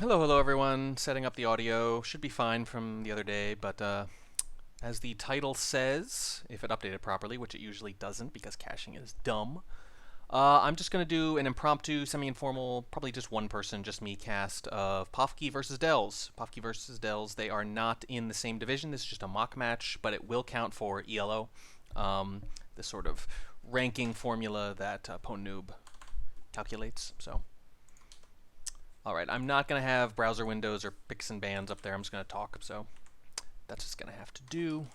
Hello everyone. Setting up the audio. Should be fine from the other day, but as the title says, if it updated properly, which it usually doesn't because caching is dumb, I'm just going to do an impromptu, semi-informal, probably just one person, just me cast of Pofke versus Dells. Pofke versus Dells, they are not in the same division. This is just a mock match, but it will count for ELO, the sort of ranking formula that PwnNoob calculates. So. Alright, I'm not going to have browser windows or picks and bans up there. I'm just going to talk, so that's just going to have to do.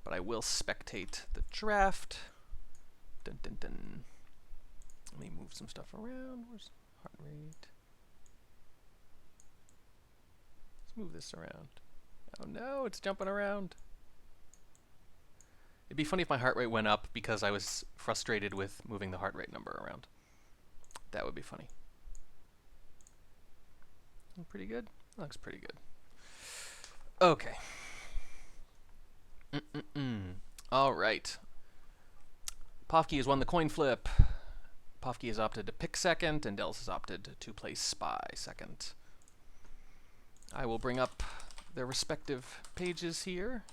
But I will spectate the draft. Dun, dun, dun. Let me move some stuff around. Where's heart rate? Let's move this around. Oh no, it's jumping around. It'd be funny if my heart rate went up because I was frustrated with moving the heart rate number around. That would be funny. Pretty good? Looks pretty good. Okay. Alright. Pofke has won the coin flip. Pofke has opted to pick second, and Dells has opted to play spy second. I will bring up their respective pages here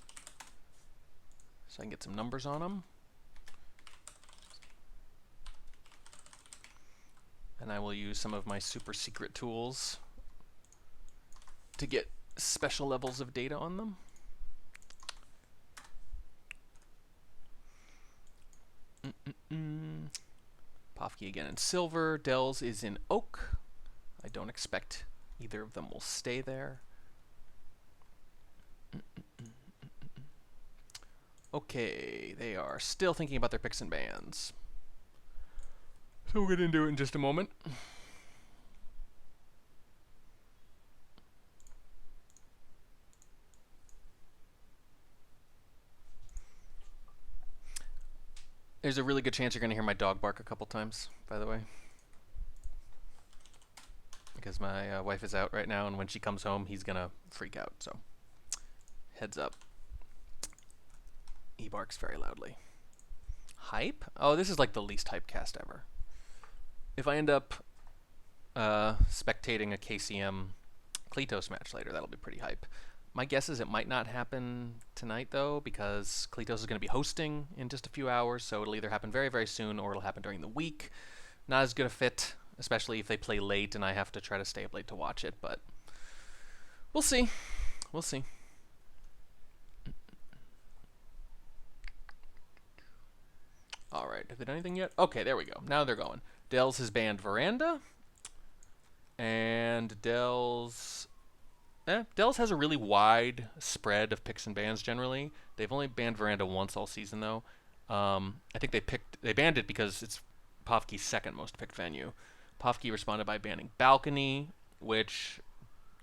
so I can get some numbers on them. And I will use some of my super secret tools to get special levels of data on them. Pofke again in silver. Dells is in oak. I don't expect either of them will stay there. Okay, they are still thinking about their picks and bans. So we'll get into it in just a moment. There's a really good chance you're going to hear my dog bark a couple times, by the way. Because my wife is out right now, and when she comes home, he's going to freak out, so heads up. He barks very loudly. Hype? Oh, this is like the least hype cast ever. If I end up spectating a KCM Kletos match later, that'll be pretty hype. My guess is it might not happen tonight, though, because Kletos is going to be hosting in just a few hours, so it'll either happen very, very soon or it'll happen during the week. Not as good a fit, especially if they play late and I have to try to stay up late to watch it, but we'll see. We'll see. Alright, have they done anything yet? Okay, there we go. Now they're going. Dells has banned Veranda, and Dells has a really wide spread of picks and bans generally. They've only banned Veranda once all season, though. I think they banned it because it's Pofke's second most picked venue. Pofke responded by banning Balcony, which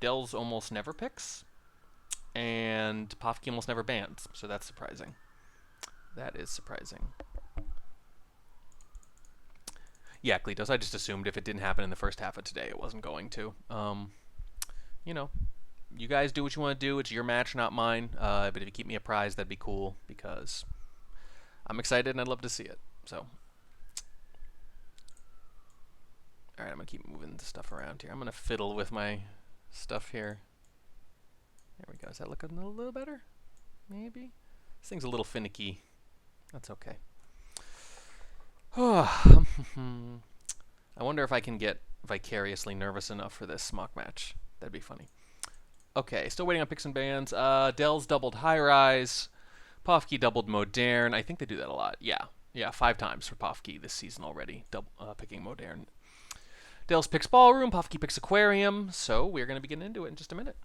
Dells almost never picks, and Pofke almost never bans, so that's surprising. That is surprising. Yeah, Kletos, I just assumed if it didn't happen in the first half of today, it wasn't going to. You know, you guys do what you want to do. It's your match, not mine. But if you keep me apprised, that'd be cool, because I'm excited and I'd love to see it. So, alright, I'm going to keep moving the stuff around here. I'm going to fiddle with my stuff here. There we go. Is that looking a little better? Maybe? This thing's a little finicky. That's okay. I wonder if I can get vicariously nervous enough for this mock match. That'd be funny. Okay, still waiting on picks and bans. Dells doubled High Rise. Pofke doubled Modern. I think they do that a lot. Yeah, 5 times for Pofke this season already, picking Modern. Dells picks Ballroom. Pofke picks Aquarium. So we're going to be getting into it in just a minute.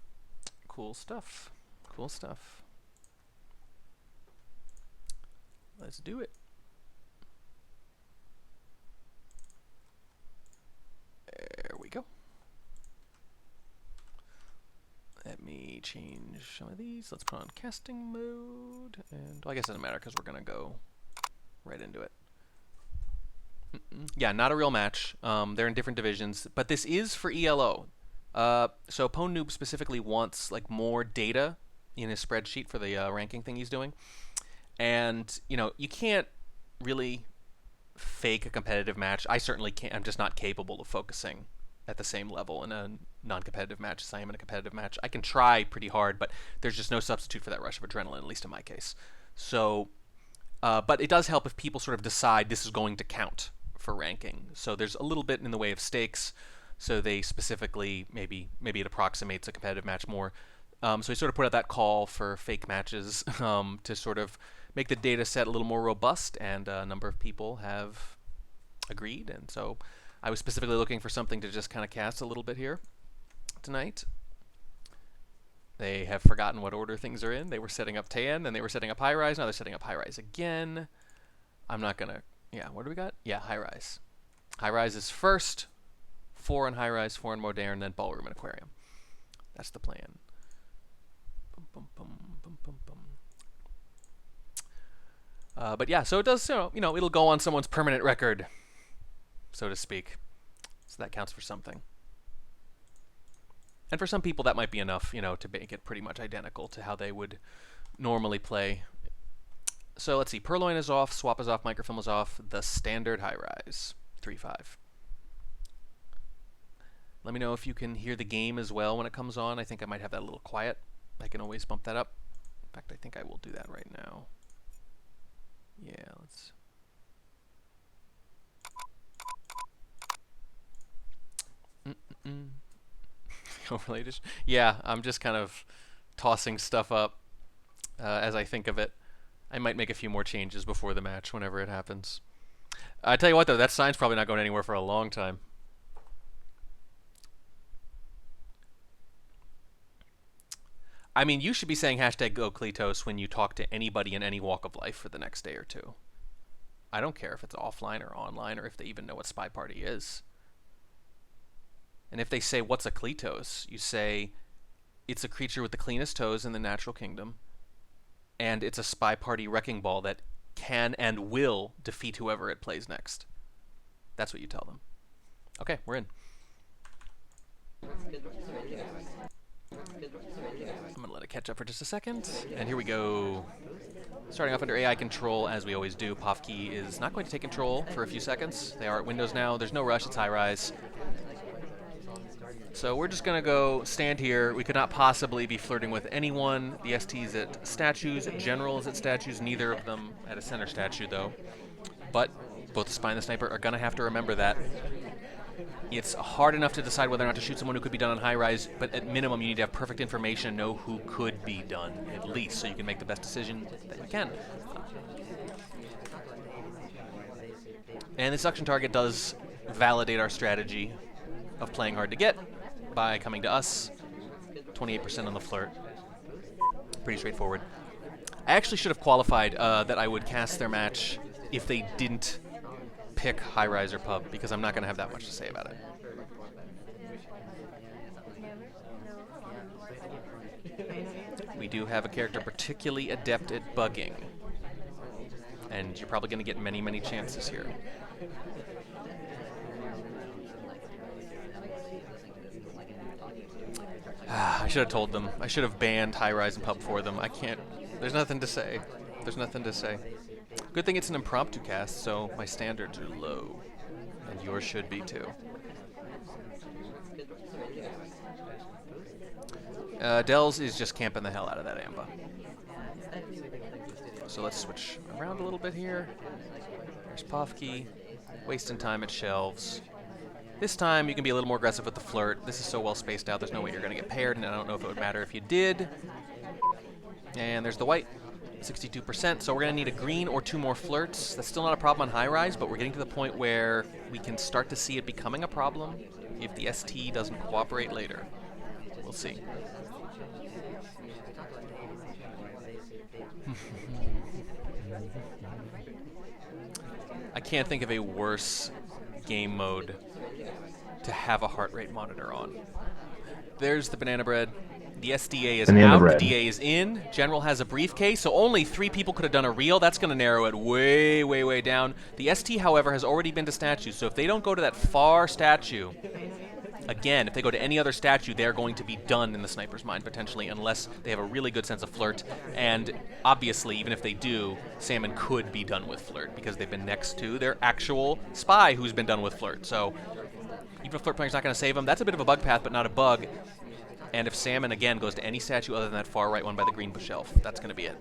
Cool stuff. Cool stuff. Let's do it. There we go. Let me change some of these. Let's put on casting mode. And well, I guess it doesn't matter because we're going to go right into it. Yeah, not a real match. They're in different divisions. But this is for ELO. So PwnNoob specifically wants like more data in his spreadsheet for the ranking thing he's doing. And, you know, you can't really fake a competitive match. I certainly can't. I'm just not capable of focusing at the same level in a non-competitive match as I am in a competitive match. I can try pretty hard, but there's just no substitute for that rush of adrenaline, at least in my case. So, but it does help if people sort of decide this is going to count for ranking. So there's a little bit in the way of stakes. So they specifically, maybe it approximates a competitive match more. So we sort of put out that call for fake matches to sort of make the data set a little more robust, and a number of people have agreed. And so I was specifically looking for something to just kind of cast a little bit here tonight. They have forgotten what order things are in. They were setting up Tan, and they were setting up High Rise. Now they're setting up High Rise again. I'm not going to... Yeah, what do we got? Yeah, High Rise. High Rise is first. 4 in High Rise, 4 in Modern, then Ballroom and Aquarium. That's the plan. Bum, bum, bum, bum, bum, bum. But yeah, so it does, it'll go on someone's permanent record, so to speak. So that counts for something. And for some people, that might be enough, to make it pretty much identical to how they would normally play. So let's see. Purloin is off, Swap is off, Microfilm is off. The standard High Rise, 3-5. Let me know if you can hear the game as well when it comes on. I think I might have that a little quiet. I can always bump that up. In fact, I think I will do that right now. Yeah, let's... Overlaid. Yeah, I'm just kind of tossing stuff up as I think of it. I might make a few more changes before the match whenever it happens. I tell you what, though, that sign's probably not going anywhere for a long time. I mean, you should be saying hashtag #GoKlitos when you talk to anybody in any walk of life for the next day or two. I don't care if it's offline or online or if they even know what SpyParty is. And if they say, what's a Klitos? You say, it's a creature with the cleanest toes in the natural kingdom, and it's a SpyParty wrecking ball that can and will defeat whoever it plays next. That's what you tell them. Okay, we're in. I'm going to let it catch up for just a second. And here we go. Starting off under AI control, as we always do. Pofke is not going to take control for a few seconds. They are at Windows now. There's no rush. It's High Rise. So we're just going to go stand here. We could not possibly be flirting with anyone. The ST's at statues. General is at statues. Neither of them at a center statue, though. But both the Spy and the Sniper are going to have to remember that. It's hard enough to decide whether or not to shoot someone who could be done on High Rise, but at minimum you need to have perfect information and know who could be done, at least, so you can make the best decision that you can. And the suction target does validate our strategy of playing hard to get by coming to us. 28% on the flirt. Pretty straightforward. I actually should have qualified that I would cast their match if they didn't pick High Rise or Pub, because I'm not going to have that much to say about it. We do have a character particularly adept at bugging, and you're probably going to get many, many chances here. I should have told them. I should have banned High Rise and Pub for them. I can't. There's nothing to say. There's nothing to say. Good thing it's an impromptu cast, so my standards are low. And yours should be too. Dells is just camping the hell out of that Amba. So let's switch around a little bit here. There's Pofke, wasting time at shelves. This time you can be a little more aggressive with the flirt. This is so well spaced out, there's no way you're going to get paired, and I don't know if it would matter if you did. And there's the white, 62%, so we're going to need a green or 2 more flirts. That's still not a problem on High Rise, but we're getting to the point where we can start to see it becoming a problem if the ST doesn't cooperate later. We'll see. I can't think of a worse game mode to have a heart rate monitor on. There's the banana bread. The SDA is out, the DA is in. General has a briefcase, so only 3 people could have done a reel. That's going to narrow it way, way, way down. The ST, however, has already been to statue, so if they don't go to that far statue, again, if they go to any other statue, they're going to be done in the sniper's mind, potentially, unless they have a really good sense of flirt. And obviously, even if they do, Salmon could be done with flirt, because they've been next to their actual spy who's been done with flirt. So Even if Flirt Player's not going to save him, that's a bit of a bug path, but not a bug. And if Salmon, again, goes to any statue other than that far right one by the green shelf, that's going to be it.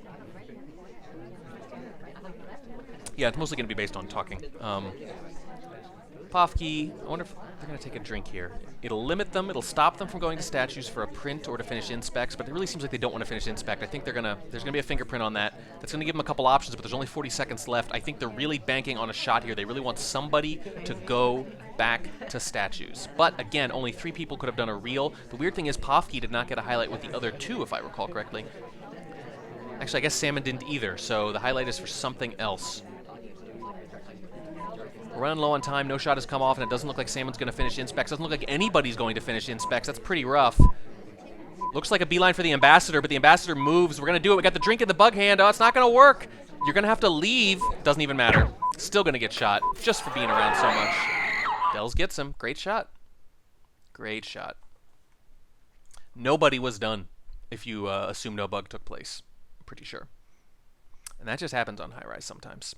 Yeah, it's mostly going to be based on talking. Pofke, I wonder if they're going to take a drink here. It'll limit them, it'll stop them from going to statues for a print or to finish inspects, but it really seems like they don't want to finish inspect. I think there's going to be a fingerprint on that. That's going to give them a couple options, but there's only 40 seconds left. I think they're really banking on a shot here. They really want somebody to go back to statues. But again, only 3 people could have done a reel. The weird thing is Pofke did not get a highlight with the other 2, if I recall correctly. Actually, I guess Salmon didn't either, so the highlight is for something else. We're running low on time, no shot has come off, and it doesn't look like Salmon's going to finish inspects. Doesn't look like anybody's going to finish inspects. That's pretty rough. Looks like a beeline for the Ambassador, but the Ambassador moves. We're going to do it. We got the drink in the bug hand. Oh, it's not going to work. You're going to have to leave. Doesn't even matter. Still going to get shot, just for being around so much. Dells gets him. Great shot. Great shot. Nobody was done, if you assume no bug took place. I'm pretty sure. And that just happens on high-rise sometimes.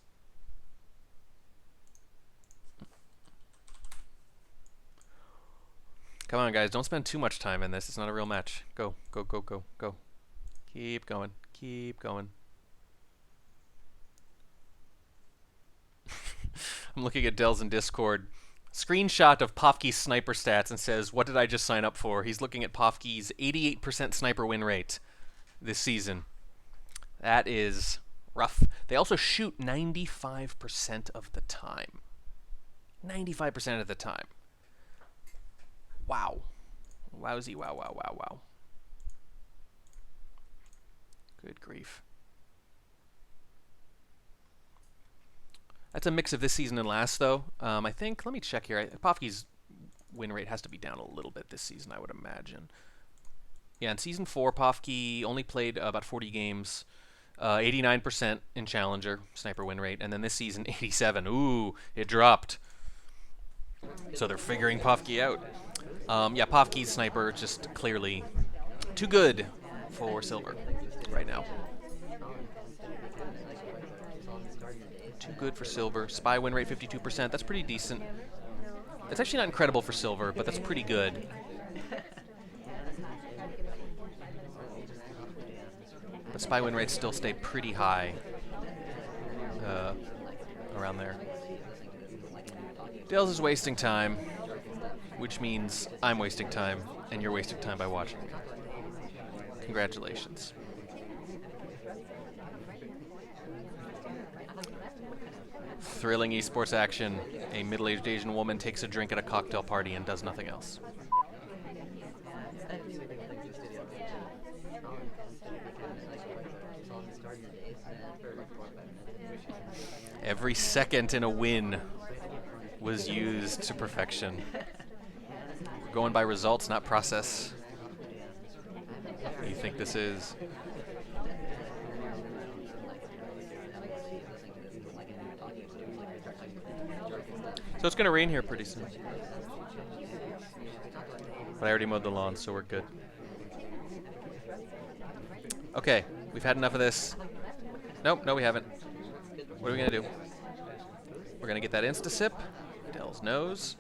Come on, guys. Don't spend too much time in this. It's not a real match. Go, go, go, go, go. Keep going. Keep going. I'm looking at Dells in Discord. Screenshot of Pofke's sniper stats and says, what did I just sign up for? He's looking at Pofke's 88% sniper win rate this season. That is rough. They also shoot 95% of the time. 95% of the time. Wow. Wowzy, wow, wow, wow, wow. Good grief. That's a mix of this season and last, though. I think, let me check here. Pofke's win rate has to be down a little bit this season, I would imagine. Yeah, in Season 4, Pofke only played about 40 games. 89% in Challenger, sniper win rate. And then this season, 87. Ooh, it dropped. So they're figuring Pofke out. Yeah, Pofke's sniper just clearly too good for silver right now. Too good for silver. Spy win rate 52%. That's pretty decent. It's actually not incredible for silver, but that's pretty good. But spy win rates still stay pretty high around there. Dells is wasting time, which means I'm wasting time, and you're wasting time by watching me. Congratulations. Thrilling esports action. A middle-aged Asian woman takes a drink at a cocktail party and does nothing else. Every second in a win was used to perfection. We're going by results, not process. What do you think this is? So it's going to rain here pretty soon. But I already mowed the lawn, so we're good. Okay, we've had enough of this. Nope, no we haven't. What are we going to do? We're going to get that insta-sip. Dells knows.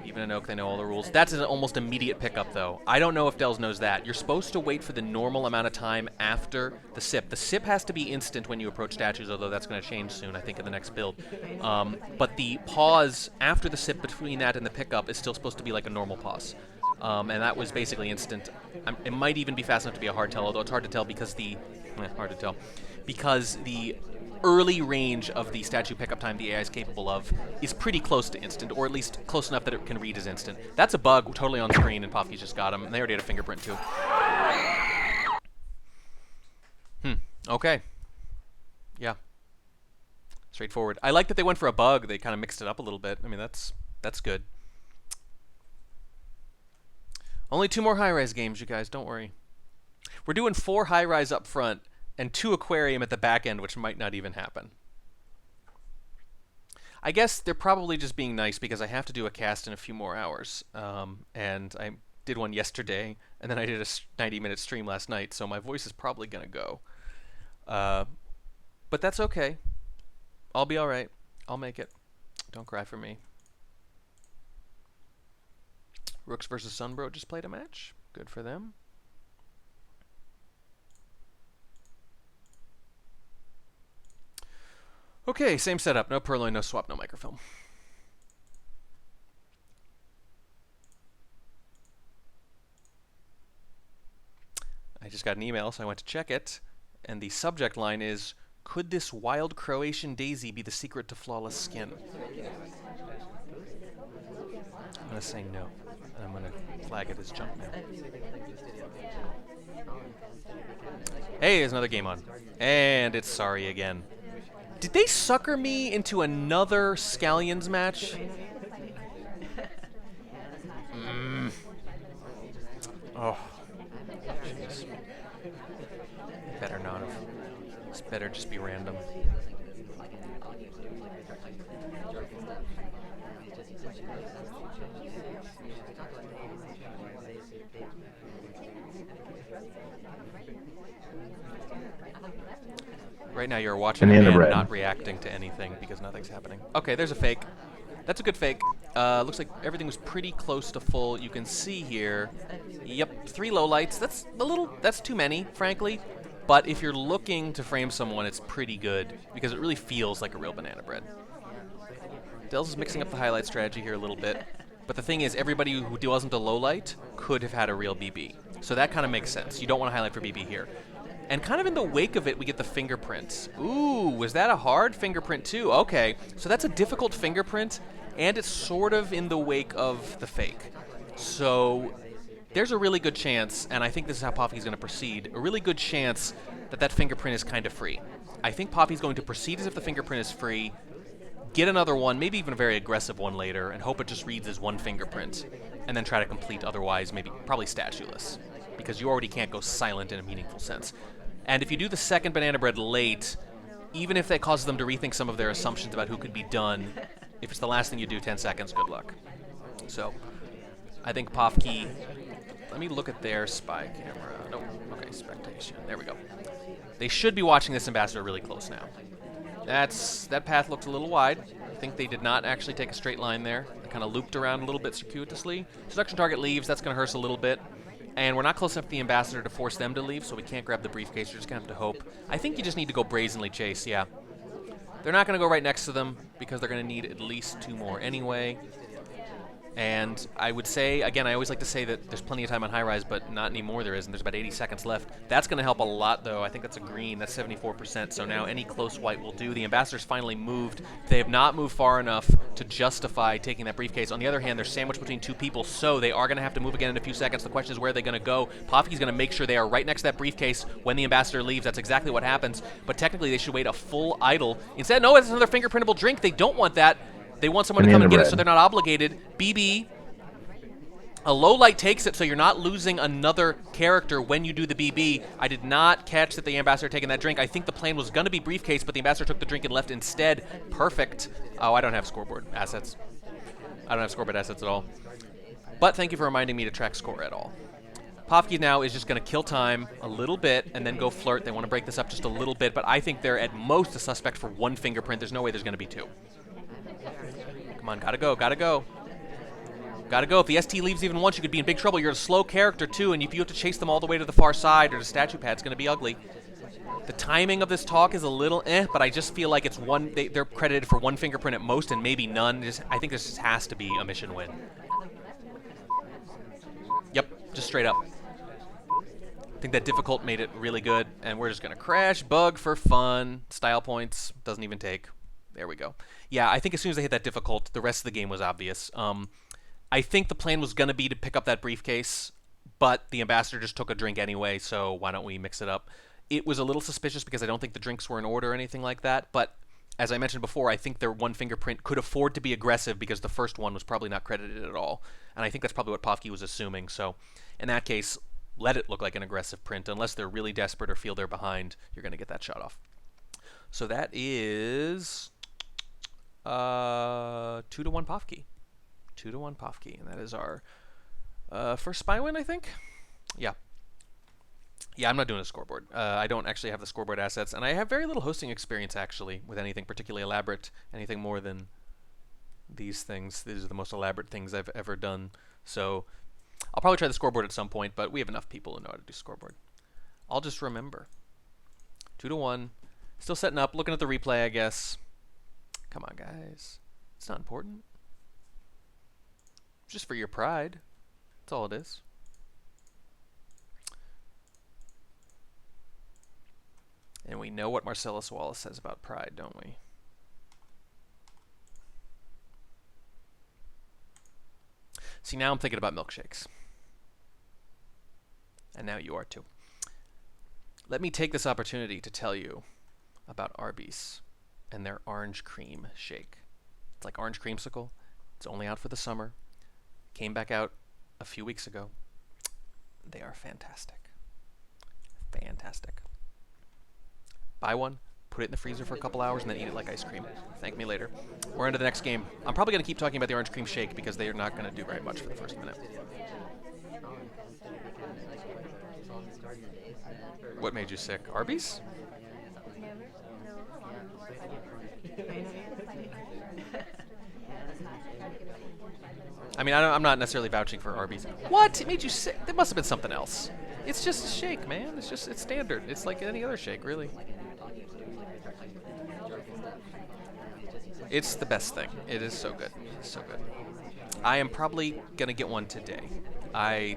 Even in Oak, they know all the rules. That's an almost immediate pickup, though. I don't know if Dells knows that. You're supposed to wait for the normal amount of time after the sip. The sip has to be instant when you approach statues, although that's going to change soon, I think, in the next build. But the pause after the sip between that and the pickup is still supposed to be like a normal pause. And that was basically instant. It might even be fast enough to be a hard tell, although it's hard to tell because the early range of the statue pickup time the AI is capable of is pretty close to instant, or at least close enough that it can read as instant. That's a bug totally on screen, and Pofke's just got him. And they already had a fingerprint, too. Okay. Yeah. Straightforward. I like that they went for a bug. They kind of mixed it up a little bit. I mean, that's good. Only 2 more high-rise games, you guys. Don't worry. We're doing 4 high-rise up front and 2 aquarium at the back end, which might not even happen. I guess they're probably just being nice because I have to do a cast in a few more hours. And I did one yesterday, and then I did a 90-minute stream last night, so my voice is probably going to go. But that's okay. I'll be all right. I'll make it. Don't cry for me. Rooks versus Sunbro just played a match. Good for them. Okay, same setup. No purloin, no swap, no microfilm. I just got an email, so I went to check it. And the subject line is, could this wild Croatian daisy be the secret to flawless skin? I'm going to say no. And I'm going to flag it as junk now. Hey, there's another game on. And it's sorry again. Did they sucker me into another Scallions match? Oh. Jeez. Better not have. It's better just be random. Right now you're watching a man not reacting to anything because nothing's happening. Okay, there's a fake. That's a good fake. Looks like everything was pretty close to full. You can see here, yep, 3 lowlights. That's too many, frankly. But if you're looking to frame someone, it's pretty good because it really feels like a real banana bread. Dels is mixing up the highlight strategy here a little bit. But the thing is, everybody who wasn't a lowlight could have had a real BB. So that kind of makes sense. You don't want to highlight for BB here. And kind of in the wake of it, we get the fingerprints. Ooh, was that a hard fingerprint too? Okay, so that's a difficult fingerprint, and it's sort of in the wake of the fake. So there's a really good chance, and I think this is how Pofke's going to proceed, a really good chance that that fingerprint is kind of free. I think Pofke's going to proceed as if the fingerprint is free, get another one, maybe even a very aggressive one later, and hope it just reads as one fingerprint, and then try to complete otherwise, probably statueless, because you already can't go silent in a meaningful sense. And if you do the second banana bread late, even if that causes them to rethink some of their assumptions about who could be done, if it's the last thing you do, 10 seconds, good luck. So, I think Pofke, let me look at their spy camera. Nope, okay, spectation, there we go. They should be watching this ambassador really close now. That path looked a little wide. I think they did not actually take a straight line there. They kind of looped around a little bit circuitously. Seduction target leaves, that's going to hurt us a little bit. And we're not close enough to the ambassador to force them to leave, so we can't grab the briefcase. You're just going to have to hope. I think you just need to go brazenly chase, yeah. They're not going to go right next to them because they're going to need at least 2 more anyway. And I would say, again, I always like to say that there's plenty of time on high rise, but not anymore there isn't. There's about 80 seconds left. That's going to help a lot, though. I think that's a green. That's 74%, so now any close white will do. The ambassador's finally moved. They have not moved far enough to justify taking that briefcase. On the other hand, they're sandwiched between 2 people, so they are going to have to move again in a few seconds. The question is, where are they going to go? Pofke's going to make sure they are right next to that briefcase when the ambassador leaves. That's exactly what happens, but technically they should wait a full idle. Instead, no, it's another fingerprintable drink. They don't want that. They want someone to come and get it, so they're not obligated. BB. A low light takes it, so you're not losing another character when you do the BB. I did not catch that the ambassador taking that drink. I think the plan was going to be briefcase, but the ambassador took the drink and left instead. Perfect. Oh, I don't have scoreboard assets. I don't have scoreboard assets at all. But thank you for reminding me to track score at all. Pofke now is just going to kill time a little bit and then go flirt. They want to break this up just a little bit, but I think they're at most a suspect for 1 fingerprint. There's no way there's going to be 2. Come on, gotta go, gotta go. Gotta go. If the ST leaves even once, you could be in big trouble. You're a slow character, too, and if you have to chase them all the way to the far side or the statue pad, it's going to be ugly. The timing of this talk is a little but I just feel like it's one. They're credited for 1 fingerprint at most and maybe none. I think this just has to be a mission win. Yep, just straight up. I think that difficult made it really good, and we're just going to crash, bug for fun, style points, doesn't even take. There we go. Yeah, I think as soon as they hit that difficult, the rest of the game was obvious. I think the plan was going to be to pick up that briefcase, but the ambassador just took a drink anyway, so why don't we mix it up? It was a little suspicious because I don't think the drinks were in order or anything like that, but as I mentioned before, I think their 1 fingerprint could afford to be aggressive because the first one was probably not credited at all, and I think that's probably what Pofke was assuming, so in that case, let it look like an aggressive print. Unless they're really desperate or feel they're behind, you're going to get that shot off. So that is 2-1 Pofke. 2-1 Pofke, and that is our first spy win, I think? Yeah. Yeah, I'm not doing a scoreboard. I don't actually have the scoreboard assets, and I have very little hosting experience, actually, with anything particularly elaborate, anything more than these things. These are the most elaborate things I've ever done. So I'll probably try the scoreboard at some point, but we have enough people who know how to do scoreboard. I'll just remember. 2-1. Still setting up, looking at the replay, I guess. Come on, guys. It's not important. Just for your pride. That's all it is. And we know what Marcellus Wallace says about pride, don't we? See, now I'm thinking about milkshakes. And now you are too. Let me take this opportunity to tell you about Arby's and their orange cream shake. It's like orange creamsicle. It's only out for the summer. Came back out a few weeks ago. They are fantastic. Fantastic. Buy one, put it in the freezer for a couple hours, and then eat it like ice cream. Thank me later. We're into the next game. I'm probably going to keep talking about the orange cream shake because they are not going to do very much for the first minute. What made you sick? Arby's? I mean, I'm not necessarily vouching for Arby's. What? It made you sick? There must have been something else. It's just a shake, man. It's standard. It's like any other shake, really. It's the best thing. It is so good. It's so good. I am probably gonna get one today.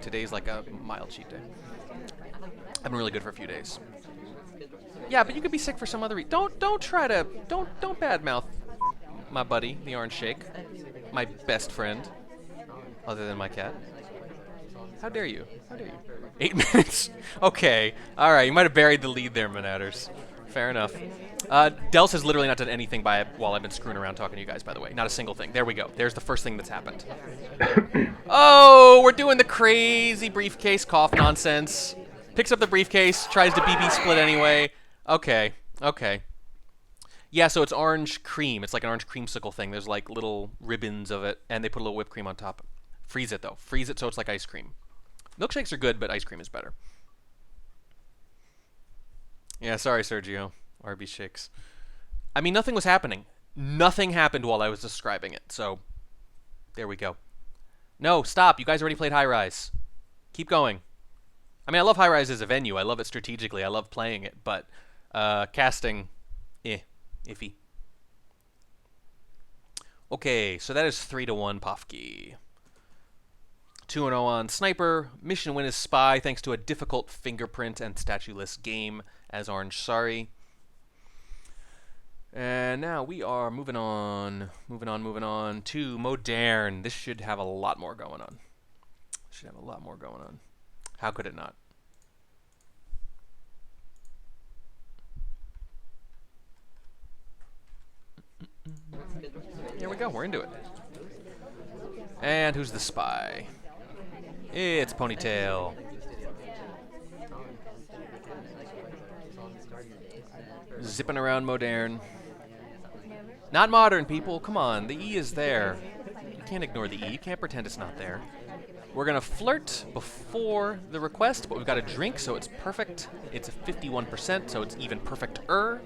Today's like a mild cheat day. I've been really good for a few days. Yeah, but you could be sick for some other reason. Don't badmouth my buddy, the orange shake, my best friend, other than my cat. How dare you? How dare you? 8 minutes. Okay. All right. You might have buried the lead there, Manatters. Fair enough. Dels has literally not done anything while I've been screwing around talking to you guys, by the way. Not a single thing. There we go. There's the first thing that's happened. Oh, we're doing the crazy briefcase cough nonsense. Picks up the briefcase, tries to BB split anyway. Okay. Okay. Yeah, so it's orange cream. It's like an orange creamsicle thing. There's like little ribbons of it, and they put a little whipped cream on top. Freeze it, though. Freeze it so it's like ice cream. Milkshakes are good, but ice cream is better. Yeah, sorry, Sergio. Arby's shakes. I mean, nothing was happening. Nothing happened while I was describing it, so there we go. No, stop. You guys already played High Rise. Keep going. I mean, I love High Rise as a venue. I love it strategically. I love playing it, but casting, iffy. Okay, so that is 3-1 Pofke. 2-0 on Sniper. Mission win is Spy, thanks to a difficult fingerprint and statue-less game as Orange Sorry. And now we are moving on to Modern. This should have a lot more going on. How could it not? Here we go. We're into it. And who's the spy? It's Ponytail. Zipping around Modern. Not modern, people. Come on. The E is there. You can't ignore the E. You can't pretend it's not there. We're going to flirt before the request, but we've got a drink, so it's perfect. It's a 51%, so it's even perfect-er.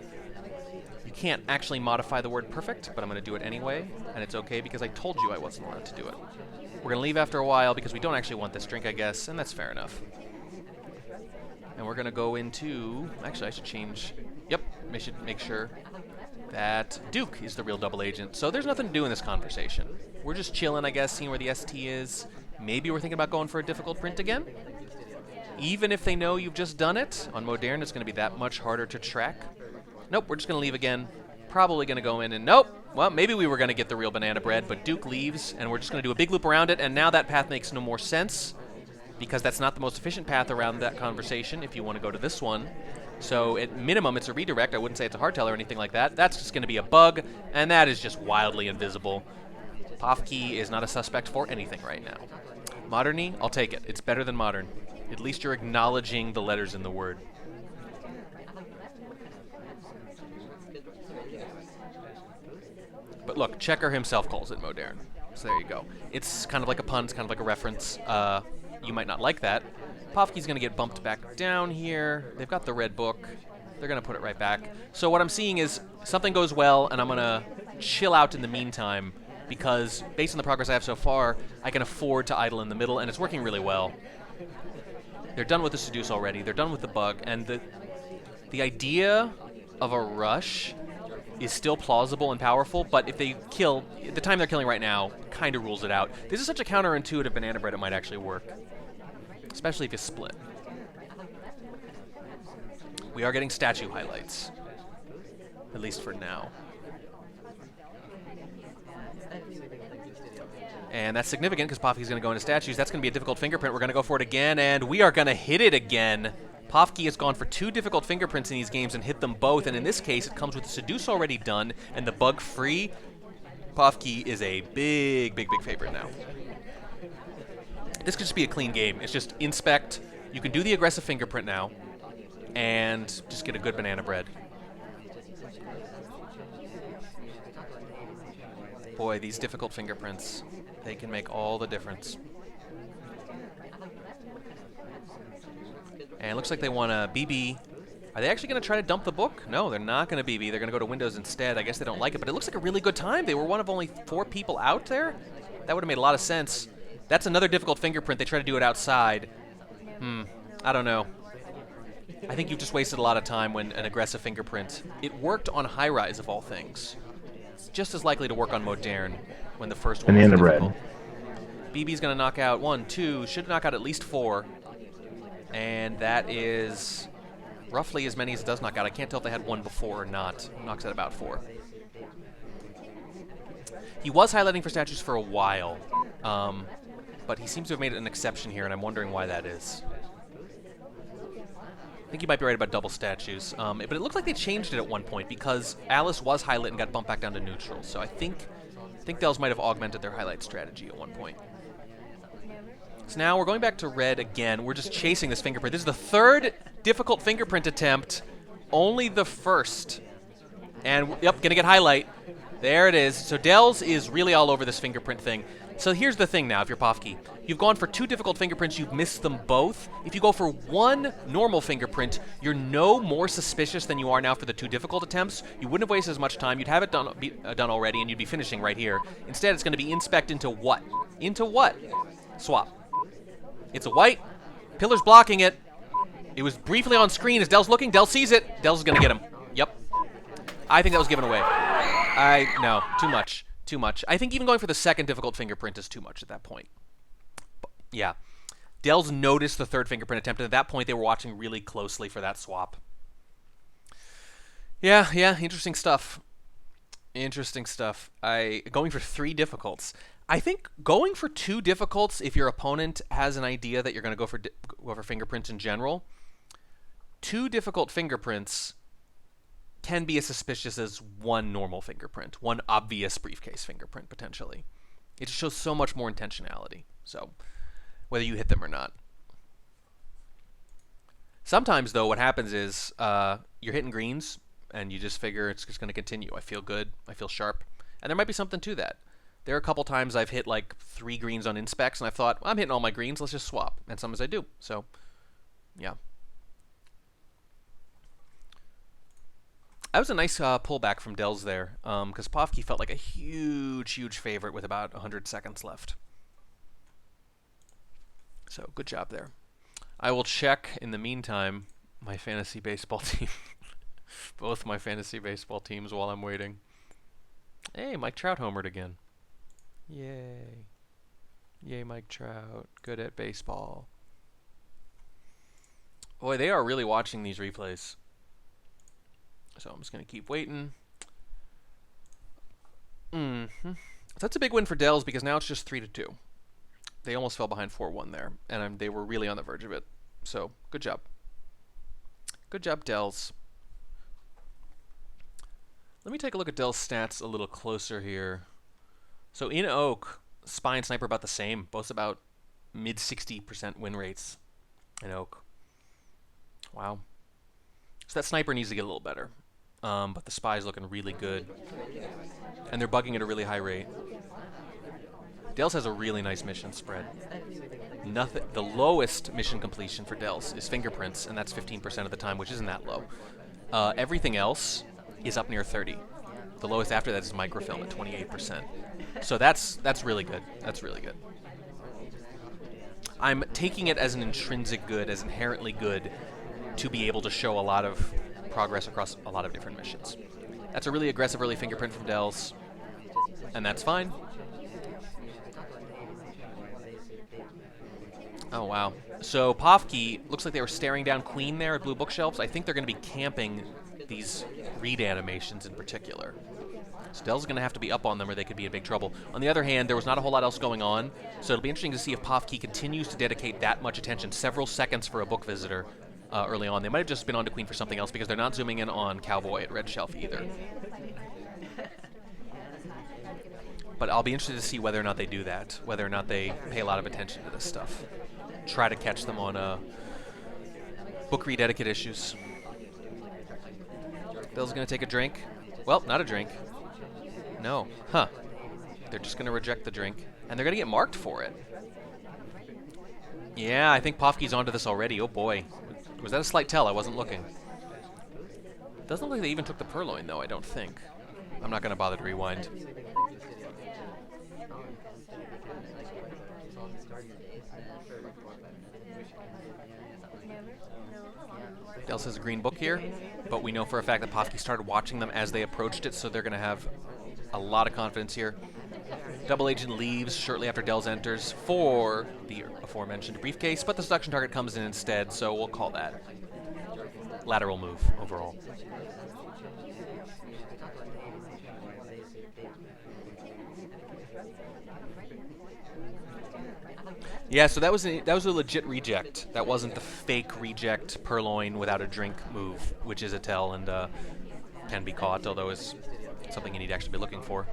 You can't actually modify the word perfect, but I'm going to do it anyway, and it's okay because I told you I wasn't allowed to do it. We're going to leave after a while because we don't actually want this drink, I guess, and that's fair enough. And we're going to go into... Actually, I should change... Yep, I should make sure that Duke is the real double agent. So there's nothing to do in this conversation. We're just chilling, I guess, seeing where the ST is. Maybe we're thinking about going for a difficult print again. Even if they know you've just done it, on Modern it's going to be that much harder to track. Nope, we're just going to leave again. Probably going to go in and nope. Well, maybe we were going to get the real banana bread, but Duke leaves, and we're just going to do a big loop around it, and now that path makes no more sense because that's not the most efficient path around that conversation if you want to go to this one. So at minimum, it's a redirect. I wouldn't say it's a hardtail or anything like that. That's just going to be a bug, and that is just wildly invisible. Pofke is not a suspect for anything right now. Moderny, I'll take it. It's better than modern. At least you're acknowledging the letters in the word. But look, Checker himself calls it Modern. So there you go. It's kind of like a pun. It's kind of like a reference. You might not like that. Pofke's going to get bumped back down here. They've got the red book. They're going to put it right back. So what I'm seeing is something goes well, and I'm going to chill out in the meantime because based on the progress I have so far, I can afford to idle in the middle, and it's working really well. They're done with the seduce already. They're done with the bug, and the idea of a rush is still plausible and powerful, but if they kill, the time they're killing right now kind of rules it out. This is such a counterintuitive banana bread, it might actually work, especially if you split. We are getting statue highlights, at least for now. And that's significant because Pofke's going to go into statues. That's going to be a difficult fingerprint. We're going to go for it again, and we are going to hit it again. Pofke has gone for 2 difficult fingerprints in these games and hit them both, and in this case, it comes with the seduce already done and the bug free. Pofke is a big, big, big favorite now. This could just be a clean game. It's just inspect. You can do the aggressive fingerprint now and just get a good banana bread. Boy, these difficult fingerprints, they can make all the difference. And it looks like they want a BB. Are they actually going to try to dump the book? No, they're not going to BB. They're going to go to Windows instead. I guess they don't like it, but it looks like a really good time. They were one of only 4 people out there. That would have made a lot of sense. That's another difficult fingerprint. They try to do it outside. I don't know. I think you've just wasted a lot of time when an aggressive fingerprint. It worked on high rise of all things. It's just as likely to work on modern when the first one was difficult. BB's going to knock out 1, 2, should knock out at least 4. And that is roughly as many as it does knock out. I can't tell if they had 1 before or not. Knocks out about 4. He was highlighting for statues for a while, but he seems to have made an exception here, and I'm wondering why that is. I think you might be right about double statues, but it looked like they changed it at one point because Alice was highlight and got bumped back down to neutral. So I think Dells might have augmented their highlight strategy at one point. So now we're going back to red again. We're just chasing this fingerprint. This is the 3rd difficult fingerprint attempt, only the 1st. And, yep, gonna get highlight. There it is. So Dells is really all over this fingerprint thing. So here's the thing now, if you're Pofke. You've gone for 2 difficult fingerprints, you've missed them both. If you go for 1 normal fingerprint, you're no more suspicious than you are now for the 2 difficult attempts. You wouldn't have wasted as much time. You'd have it done already, and you'd be finishing right here. Instead, it's going to be inspect into what? Into what? Swap. It's a white. Pillar's blocking it. It was briefly on screen. Is Dells looking? Dells sees it. Dells is going to get him. Yep. I think that was given away. No, too much. Too much. I think even going for the 2nd difficult fingerprint is too much at that point. But, yeah. Dells noticed the 3rd fingerprint attempt, and at that point they were watching really closely for that swap. Yeah, interesting stuff. Interesting stuff. Going for 3 difficults. I think going for 2 difficults, if your opponent has an idea that you're going to go for fingerprints in general, 2 difficult fingerprints can be as suspicious as 1 normal fingerprint, 1 obvious briefcase fingerprint, potentially. It just shows so much more intentionality, so whether you hit them or not. Sometimes, though, what happens is you're hitting greens, and you just figure it's just going to continue. I feel good. I feel sharp. And there might be something to that. There are a couple times I've hit like 3 greens on inspects, and I've thought, well, I'm hitting all my greens, let's just swap. And sometimes I do. So, yeah. That was a nice pullback from Dells there, because Pofke felt like a huge, huge favorite with about 100 seconds left. So, good job there. I will check, in the meantime, my fantasy baseball team. Both my fantasy baseball teams while I'm waiting. Hey, Mike Trout homered again. Yay. Yay, Mike Trout. Good at baseball. Boy, they are really watching these replays. So I'm just going to keep waiting. So that's a big win for Dells because now it's just 3-2. They almost fell behind 4-1 there, and they were really on the verge of it. So, good job. Good job, Dells. Let me take a look at Dells' stats a little closer here. So in Oak, Spy and Sniper about the same. Both about mid-60% win rates in Oak. Wow. So that Sniper needs to get a little better. But the Spy's looking really good. And they're bugging at a really high rate. Dells has a really nice mission spread. The lowest mission completion for Dells is fingerprints, and that's 15% of the time, which isn't that low. Everything else is up near 30. The lowest after that is microfilm at 28%. So that's really good. That's really good. I'm taking it as an intrinsic good, as inherently good, to be able to show a lot of progress across a lot of different missions. That's a really aggressive early fingerprint from Dells, and that's fine. Oh, wow. So Pofke, looks like they were staring down Queen there at blue bookshelves. I think they're going to be camping these read animations in particular. So Dell's going to have to be up on them or they could be in big trouble. On the other hand, there was not a whole lot else going on, so it'll be interesting to see if Pofke continues to dedicate that much attention, several seconds for a book visitor early on. They might have just been on to Queen for something else because they're not zooming in on Cowboy at Red Shelf either. But I'll be interested to see whether or not they do that, whether or not they pay a lot of attention to this stuff. Try to catch them on book read etiquette issues. Bill's going to take a drink. Well, not a drink. No. Huh. They're just going to reject the drink. And they're going to get marked for it. Yeah, I think Pofke's onto this already. Oh, boy. Was that a slight tell? I wasn't looking. Doesn't look like they even took the purloin, though, I don't think. I'm not going to bother to rewind. Dells has a green book here, but we know for a fact that Pofke started watching them as they approached it, so they're going to have a lot of confidence here. Double Agent leaves shortly after Dells enters for the aforementioned briefcase, but the seduction target comes in instead, so we'll call that lateral move overall. Yeah, so that was a legit reject. That wasn't the fake reject purloin without a drink move, which is a tell and can be caught, although is something you need to actually be looking for.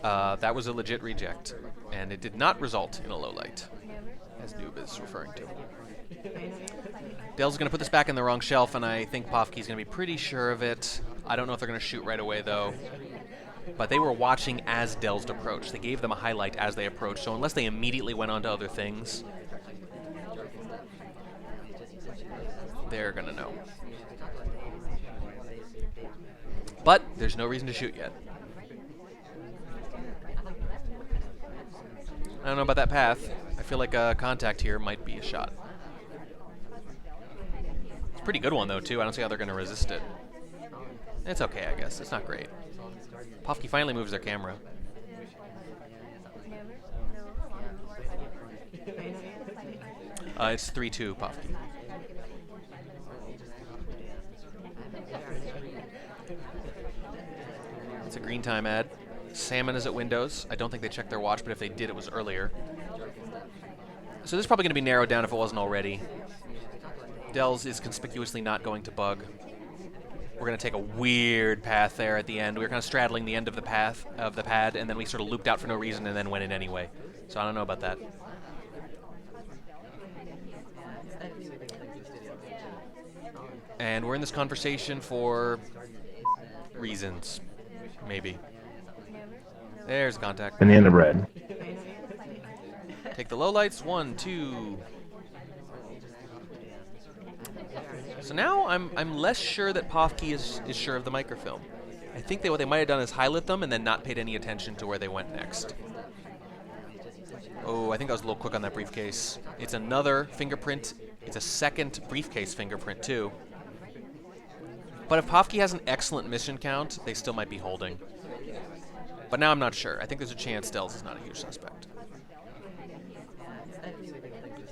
That was a legit reject, and it did not result in a low light, as Noob is referring to. Dell's going to put this back in the wrong shelf, and I think Pofke's going to be pretty sure of it. I don't know if they're going to shoot right away, though. But they were watching as Dells approached. They gave them a highlight as they approached, so unless they immediately went on to other things, they're going to know. But there's no reason to shoot yet. I don't know about that path. I feel like a contact here might be a shot. It's a pretty good one, though, too. I don't see how they're going to resist it. It's okay, I guess. It's not great. Pofke finally moves their camera. It's 3-2, Pofke. It's a green time ad. Salmon is at Windows. I don't think they checked their watch, but if they did, it was earlier. So this is probably going to be narrowed down if it wasn't already. Dells is conspicuously not going to bug. We're going to take a weird path there at the end. We were kind of straddling the end of the path of the pad, and then we sort of looped out for no reason and then went in anyway. So I don't know about that. And we're in this conversation for reasons, maybe. There's contact. Banana bread. Take the lowlights. 1, 2. So now I'm less sure that Pofke is sure of the microfilm. I think what they might have done is highlight them and then not paid any attention to where they went next. Oh, I think I was a little quick on that briefcase. It's another fingerprint. It's a second briefcase fingerprint, too. But if Pofke has an excellent mission count, they still might be holding. But now I'm not sure. I think there's a chance Dells is not a huge suspect.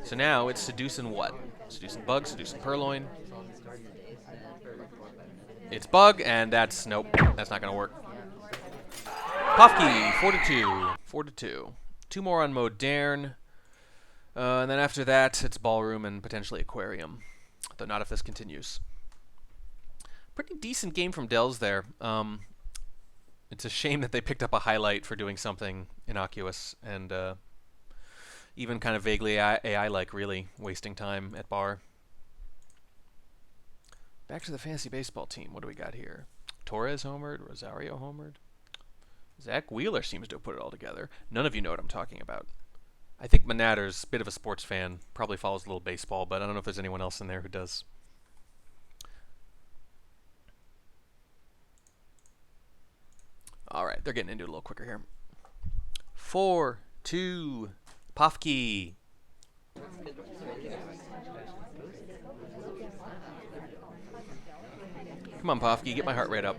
So now it's seduce and what? Seduce and bug, seduce and purloin. It's bug, and that's, nope, that's not going to work. Pofke, 4-2. 4-2. 2 more on Moderne. And then after that, it's ballroom and potentially aquarium. Though not if this continues. Pretty decent game from Dells there. It's a shame that they picked up a highlight for doing something innocuous and even kind of vaguely AI-like, really, wasting time at bar. Back to the fantasy baseball team. What do we got here? Torres homered, Rosario homered. Zach Wheeler seems to have put it all together. None of you know what I'm talking about. I think Manatter's a bit of a sports fan, probably follows a little baseball, but I don't know if there's anyone else in there who does. they're getting into it a little quicker here. 4, 2, Pofke. Come on, Pofke, get my heart rate up.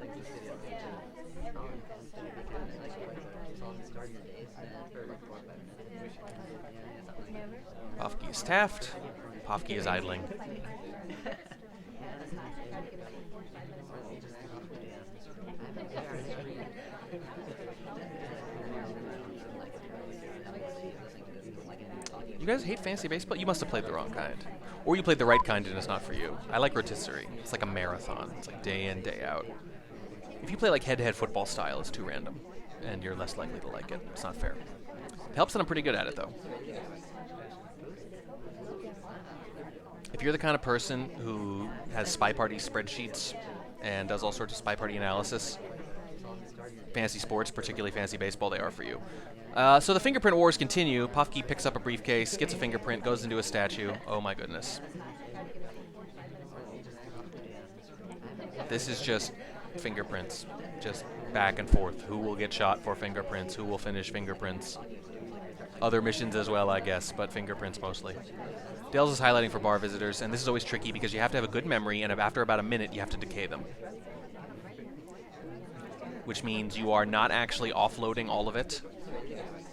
Pofke is taffed. Pofke is idling. You guys hate fantasy baseball? You must have played the wrong kind. Or you played the right kind and it's not for you. I like rotisserie. It's like a marathon. It's like day in, day out. If you play like head-to-head football style, it's too random. And you're less likely to like it. It's not fair. It helps that I'm pretty good at it, though. If you're the kind of person who has SpyParty spreadsheets and does all sorts of SpyParty analysis, fantasy sports, particularly fantasy baseball, they are for you. So the fingerprint wars continue. Pofke picks up a briefcase, gets a fingerprint, goes into a statue. Oh my goodness. This is just fingerprints. Just back and forth. Who will get shot for fingerprints? Who will finish fingerprints? Other missions as well, I guess, but fingerprints mostly. Dales is highlighting for bar visitors, and this is always tricky because you have to have a good memory, and after about a minute, you have to decay them. Which means you are not actually offloading all of it.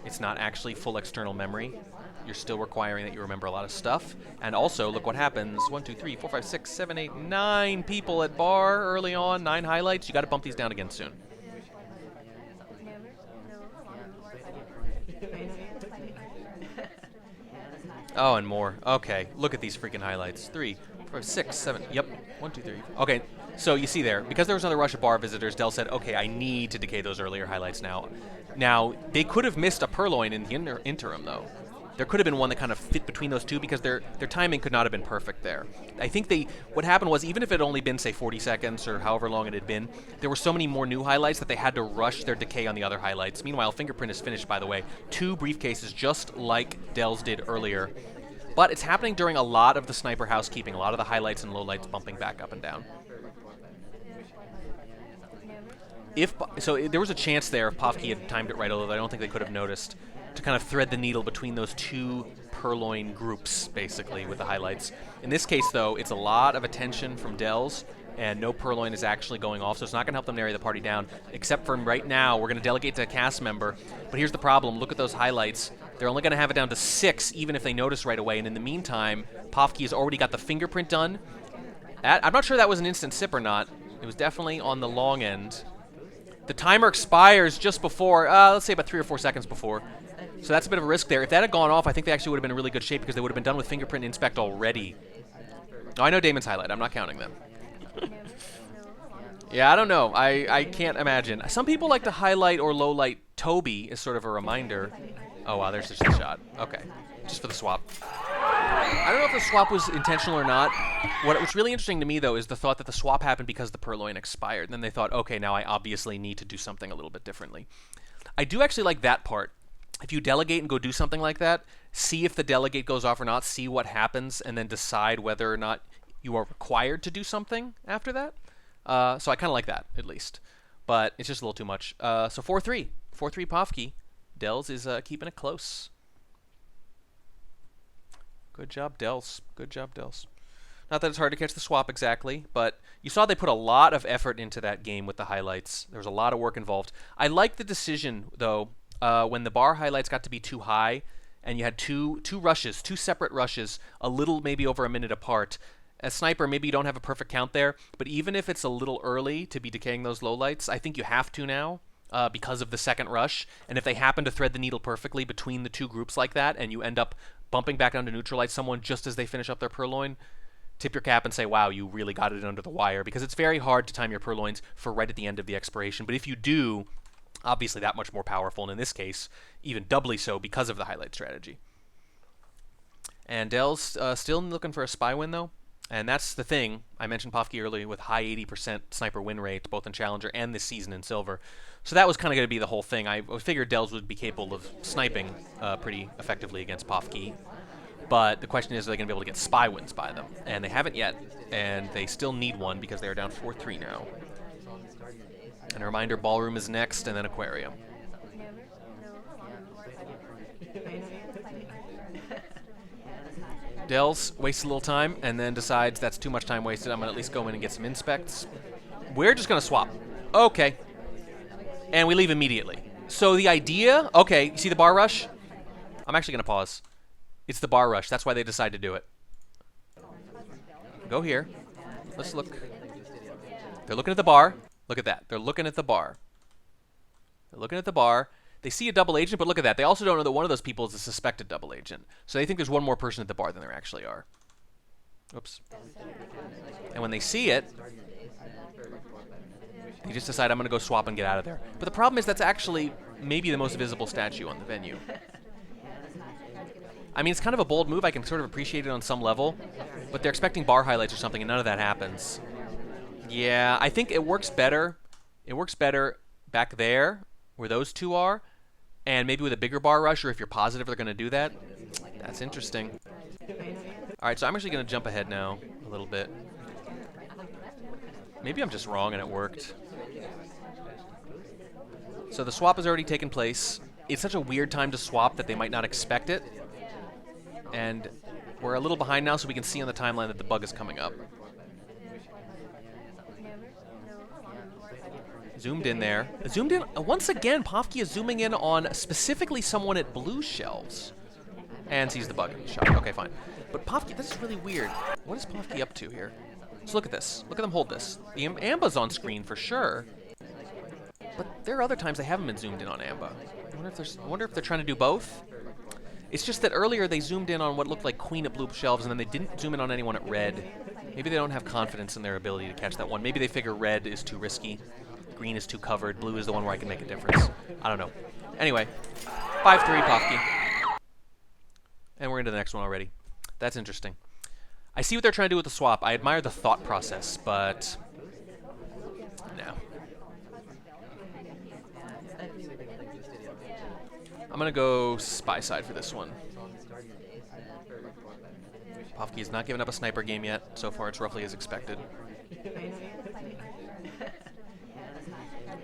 It's not actually full external memory. You're still requiring that you remember a lot of stuff. And also, look what happens. 1, 2, 3, 4, 5, 6, 7, 8, 9 people at bar early on. 9 highlights. You got to bump these down again soon. Oh, and more. Okay, look at these freaking highlights. 3, 4, 5, 6, 7. Yep. 1, 2, 3. Okay, so you see there, because there was another rush of bar visitors, Dell said, okay, I need to decay those earlier highlights now. Now, they could have missed a purloin in the interim, though. There could have been one that kind of fit between those two because their timing could not have been perfect there. I think what happened was, even if it had only been, say, 40 seconds or however long it had been, there were so many more new highlights that they had to rush their decay on the other highlights. Meanwhile, Fingerprint is finished, by the way. 2 briefcases, just like Dell's did earlier. But it's happening during a lot of the sniper housekeeping, a lot of the highlights and lowlights bumping back up and down. So there was a chance there if Pofke had timed it right, although I don't think they could have noticed, to kind of thread the needle between those 2 purloin groups, basically, with the highlights. In this case, though, it's a lot of attention from Dells, and no purloin is actually going off, so it's not going to help them narrow the party down, except for right now, we're going to delegate to a cast member. But here's the problem. Look at those highlights. They're only going to have it down to 6, even if they notice right away, and in the meantime, Pofke has already got the fingerprint done. I'm not sure that was an instant sip or not. It was definitely on the long end. The timer expires just before, let's say about 3 or 4 seconds before. So that's a bit of a risk there. If that had gone off, I think they actually would have been in really good shape because they would have been done with fingerprint inspect already. Oh, I know Damon's highlight. I'm not counting them. Yeah, I don't know. I can't imagine. Some people like to highlight or low light Toby as sort of a reminder. Oh, wow, there's just a shot. Okay, just for the swap. I don't know if the swap was intentional or not. What's really interesting to me, though, is the thought that the swap happened because the purloin expired. And then they thought, okay, now I obviously need to do something a little bit differently. I do actually like that part. If you delegate and go do something like that, see if the delegate goes off or not, see what happens, and then decide whether or not you are required to do something after that. So I kind of like that, at least. But it's just a little too much. So 4-3. 4-3 Pofke. Dells is keeping it close. Good job, Dells. Good job, Dells. Not that it's hard to catch the swap exactly, but you saw they put a lot of effort into that game with the highlights. There was a lot of work involved. I like the decision, though, when the bar highlights got to be too high and you had two rushes, 2 separate rushes, a little maybe over a minute apart. As sniper, maybe you don't have a perfect count there, but even if it's a little early to be decaying those lowlights, I think you have to now because of the second rush. And if they happen to thread the needle perfectly between the 2 groups like that and you end up bumping back down to neutralize someone just as they finish up their purloin, tip your cap and say, wow, you really got it under the wire, because it's very hard to time your purloins for right at the end of the expiration. But if you do, obviously that much more powerful, and in this case, even doubly so because of the highlight strategy. And Dell's still looking for a spy win, though. And that's the thing. I mentioned Pofke earlier with high 80% sniper win rate, both in Challenger and this season in Silver. So that was kind of going to be the whole thing. I figured Dells would be capable of sniping pretty effectively against Pofke. But the question is, are they going to be able to get spy wins by them? And they haven't yet. And they still need one because they are down 4-3 now. And a reminder, ballroom is next, and then aquarium. Dells wastes a little time, and then decides that's too much time wasted. I'm going to at least go in and get some inspects. We're just going to swap. Okay. And we leave immediately. So the idea... Okay, you see the bar rush? I'm actually going to pause. It's the bar rush. That's why they decide to do it. Go here. Let's look. They're looking at the bar. Look at that. They're looking at the bar. They're looking at the bar. They see a double agent, but look at that. They also don't know that one of those people is a suspected double agent. So they think there's one more person at the bar than there actually are. Oops. And when they see it, they just decide, I'm going to go swap and get out of there. But the problem is that's actually maybe the most visible statue on the venue. I mean, it's kind of a bold move. I can sort of appreciate it on some level. But they're expecting bar highlights or something, and none of that happens. Yeah, I think it works better. It works better back there, where those two are. And maybe with a bigger bar rush, or if you're positive they're going to do that. That's interesting. All right, so I'm actually going to jump ahead now a little bit. Maybe I'm just wrong and it worked. So the swap has already taken place. It's such a weird time to swap that they might not expect it. And we're a little behind now, so we can see on the timeline that the bug is coming up. Zoomed in there. Zoomed in. Once again, Pofke is zooming in on specifically someone at blue shelves. And sees the bug in the shot. Okay, fine. But Pofke, this is really weird. What is Pofke up to here? So look at this. Look at them hold this. The Amba's on screen for sure. But there are other times they haven't been zoomed in on Amba. I wonder if they're trying to do both? It's just that earlier they zoomed in on what looked like Queen at blue shelves, and then they didn't zoom in on anyone at red. Maybe they don't have confidence in their ability to catch that one. Maybe they figure red is too risky. Green is too covered. Blue is the one where I can make a difference. I don't know. Anyway, 5-3 Pofke. And we're into the next one already. That's interesting. I see what they're trying to do with the swap. I admire the thought process, but no. I'm going to go spy side for this one. Pofke has not given up a sniper game yet. So far, it's roughly as expected.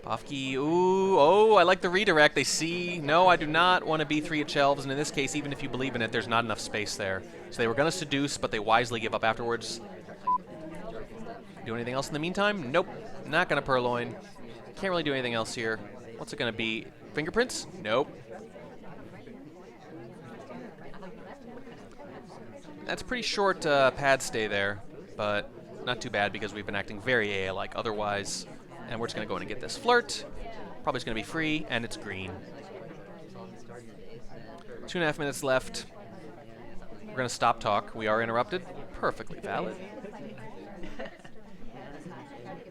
Pofke, ooh, oh, I like the redirect. They see, no, I do not want to B3 at shelves, and in this case, even if you believe in it, there's not enough space there. So they were going to seduce, but they wisely give up afterwards. Do anything else in the meantime? Nope, not going to purloin. Can't really do anything else here. What's it going to be? Fingerprints? Nope. That's pretty short pad stay there, but not too bad because we've been acting very AA-like otherwise. And we're just going to go in and get this flirt. Probably just going to be free, and it's green. 2.5 minutes left. We're going to stop talk. We are interrupted. Perfectly valid.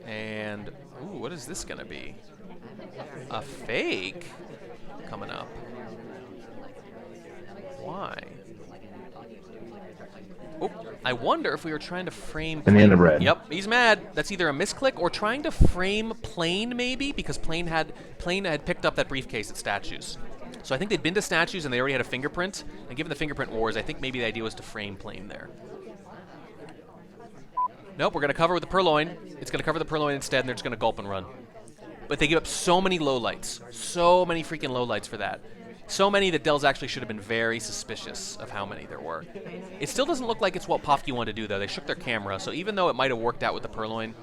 And, ooh, what is this going to be? A fake coming up. Why? Oh, I wonder if we were trying to frame... Banana bread. Yep, he's mad. That's either a misclick or trying to frame Plane, maybe, because Plane had picked up that briefcase at statues. So I think they'd been to statues and they already had a fingerprint. And given the fingerprint wars, I think maybe the idea was to frame Plane there. Nope, we're going to cover with the purloin. It's going to cover the purloin instead, and they're just going to gulp and run. But they give up so many lowlights. So many freaking lowlights for that. So many that Dells actually should have been very suspicious of how many there were. It still doesn't look like it's what Pofke wanted to do, though. They shook their camera, so even though it might have worked out with the purloin,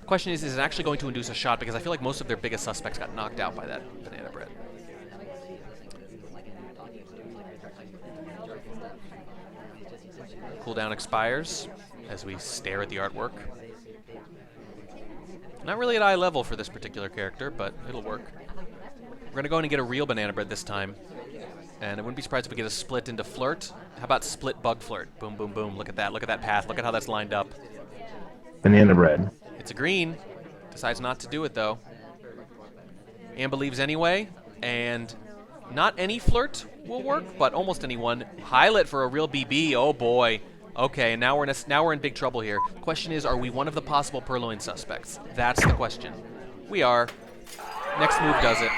the question is it actually going to induce a shot? Because I feel like most of their biggest suspects got knocked out by that banana bread. Cooldown expires as we stare at the artwork. Not really at eye level for this particular character, but it'll work. We're going to go in and get a real banana bread this time. And I wouldn't be surprised if we get a split into flirt. How about split bug flirt? Boom, boom, boom. Look at that. Look at that path. Look at how that's lined up. Banana bread. It's a green. Decides not to do it, though. Amba leaves anyway. And not any flirt will work, but almost anyone. Highlight for a real BB. Oh, boy. Okay, and now we're in big trouble here. The question is, are we one of the possible purloin suspects? That's the question. We are. Next move does it.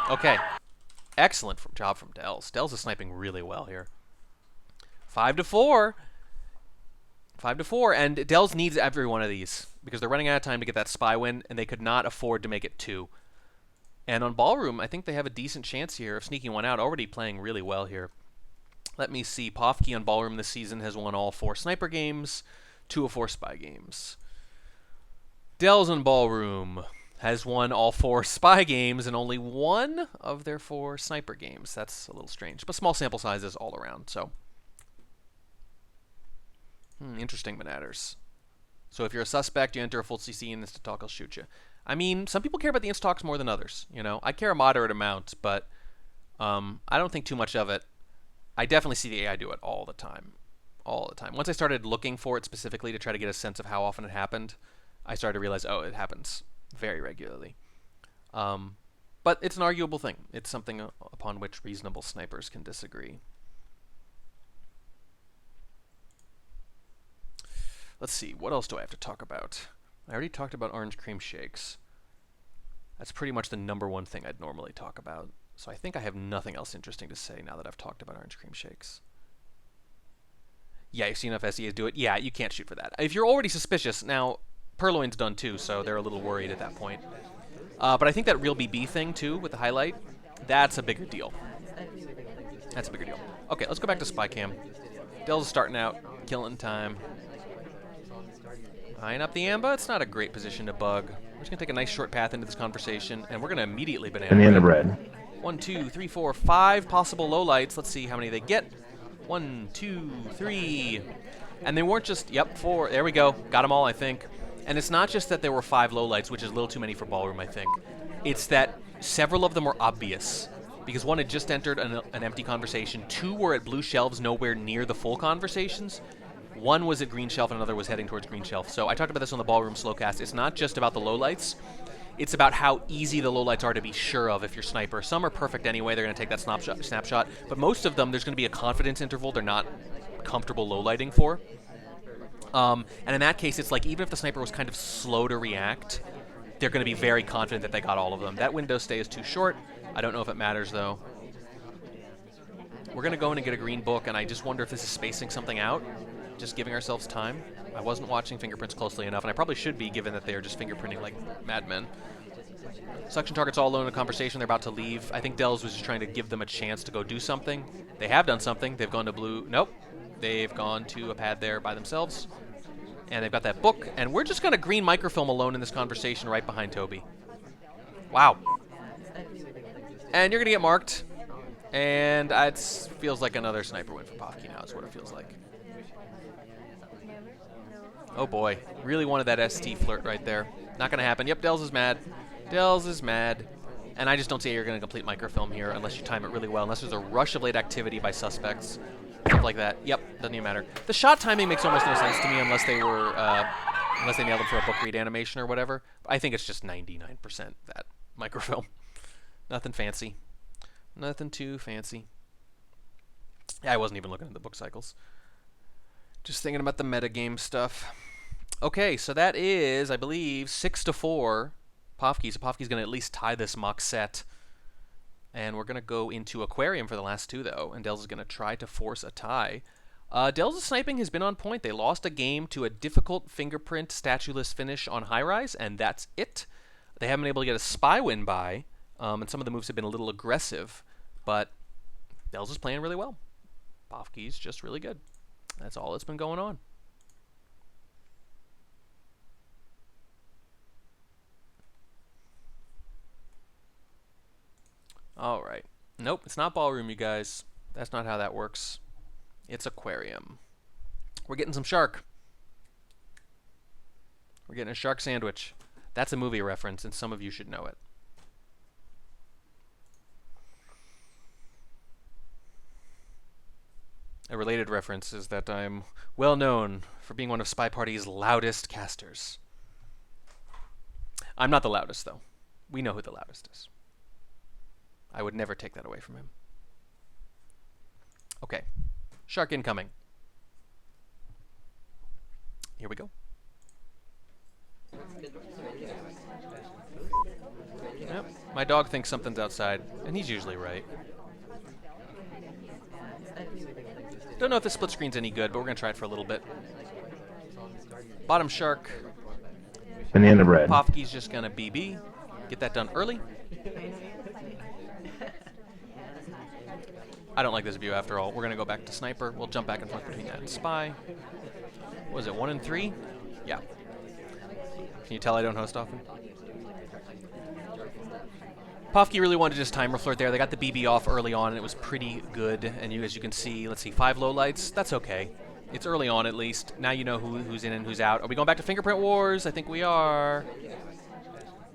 Okay. Excellent job from Dells. Dells is sniping really well here. 5-4. 5-4, and Dells needs every one of these because they're running out of time to get that spy win, and they could not afford to make it 2. And on Ballroom, I think they have a decent chance here of sneaking one out, already playing really well here. Let me see. Pofke on Ballroom this season has won all 4 sniper games, 2 of 4 spy games. Dells on Ballroom has won all 4 spy games and only 1 of their 4 sniper games. That's a little strange, but small sample sizes all around, so... interesting, Manatters. So if you're a suspect, you enter a full CC and Insta-Talk will shoot you. I mean, some people care about the Insta-Talks more than others, you know? I care a moderate amount, but I don't think too much of it. I definitely see the AI do it all the time. All the time. Once I started looking for it specifically to try to get a sense of how often it happened, I started to realize, oh, it happens very regularly. But it's an arguable thing. It's something upon which reasonable snipers can disagree. Let's see, what else do I have to talk about? I already talked about orange cream shakes. That's pretty much the #1 thing I'd normally talk about. So I think I have nothing else interesting to say now that I've talked about orange cream shakes. Yeah, you've seen enough SEAs do it. Yeah, you can't shoot for that. If you're already suspicious, now Purloin's done too, so they're a little worried at that point. But I think that real BB thing too, with the highlight, that's a bigger deal. That's a bigger deal. Okay, let's go back to SpyCam. Dells is starting out, killing time. Eyeing up the Amba, it's not a great position to bug. We're just going to take a nice short path into this conversation, and we're going to immediately banana bread. 1, 2, 3, 4, 5 possible lowlights. Let's see how many they get. 1, 2, 3. And they weren't just, yep, 4. There we go. Got them all, I think. And it's not just that there were 5 lowlights, which is a little too many for Ballroom, I think. It's that several of them were obvious. Because one had just entered an empty conversation. 2 were at blue shelves nowhere near the full conversations. 1 was at green shelf and another was heading towards green shelf. So I talked about this on the Ballroom Slowcast. It's not just about the lowlights. It's about how easy the lowlights are to be sure of if you're sniper. Some are perfect anyway. They're going to take that snapshot. But most of them, there's going to be a confidence interval they're not comfortable lowlighting for. And in that case, it's like even if the sniper was kind of slow to react, they're going to be very confident that they got all of them. That window stay is too short. I don't know if it matters, though. We're going to go in and get a green book, and I just wonder if this is spacing something out. Just giving ourselves time. I wasn't watching fingerprints closely enough, and I probably should be, given that they are just fingerprinting like madmen. Suction targets all alone in a conversation. They're about to leave. I think Dells was just trying to give them a chance to go do something. They have done something. They've gone to blue. Nope. They've gone to a pad there by themselves. And they've got that book. And we're just going to green microfilm alone in this conversation right behind Toby. Wow. And you're going to get marked. And it feels like another sniper win for Pofke now is what it feels like. Oh boy, really wanted that ST flirt right there. Not going to happen. Yep, Dells is mad. Dells is mad. And I just don't see how you're going to complete microfilm here unless you time it really well, unless there's a rush of late activity by suspects. Stuff like that. Yep, doesn't even matter. The shot timing makes almost no sense to me unless they were, unless they nailed them for a book read animation or whatever. I think it's just 99% that microfilm. Nothing fancy. Nothing too fancy. Yeah, I wasn't even looking at the book cycles. Just thinking about the metagame stuff. Okay, so that is, I believe, 6-4 Pofke. So Pofke's going to at least tie this mock set. And we're going to go into Aquarium for the last 2, though. And Dells is going to try to force a tie. Dells' sniping has been on point. They lost a game to a difficult fingerprint statueless finish on high rise, and that's it. They haven't been able to get a spy win by, and some of the moves have been a little aggressive. But Dells is playing really well. Pofke's just really good. That's all that's been going on. All right. Nope, it's not Ballroom, you guys. That's not how that works. It's Aquarium. We're getting some shark. We're getting a shark sandwich. That's a movie reference, and some of you should know it. A related reference is that I'm well known for being one of SpyParty's loudest casters. I'm not the loudest, though. We know who the loudest is. I would never take that away from him. Okay. Shark incoming. Here we go. Yep. My dog thinks something's outside, and he's usually right. Don't know if this split screen's any good, but we're going to try it for a little bit. Bottom shark. Banana bread. Pofke's just going to BB. Get that done early. I don't like this view after all. We're going to go back to sniper. We'll jump back and forth between that and spy. What is it, 1 and 3? Yeah. Can you tell I don't host often? Pofke really wanted to just timer flirt there. They got the BB off early on, and it was pretty good. And as you can see, let's see, 5 low lights. That's okay. It's early on, at least. Now you know who's in and who's out. Are we going back to Fingerprint Wars? I think we are.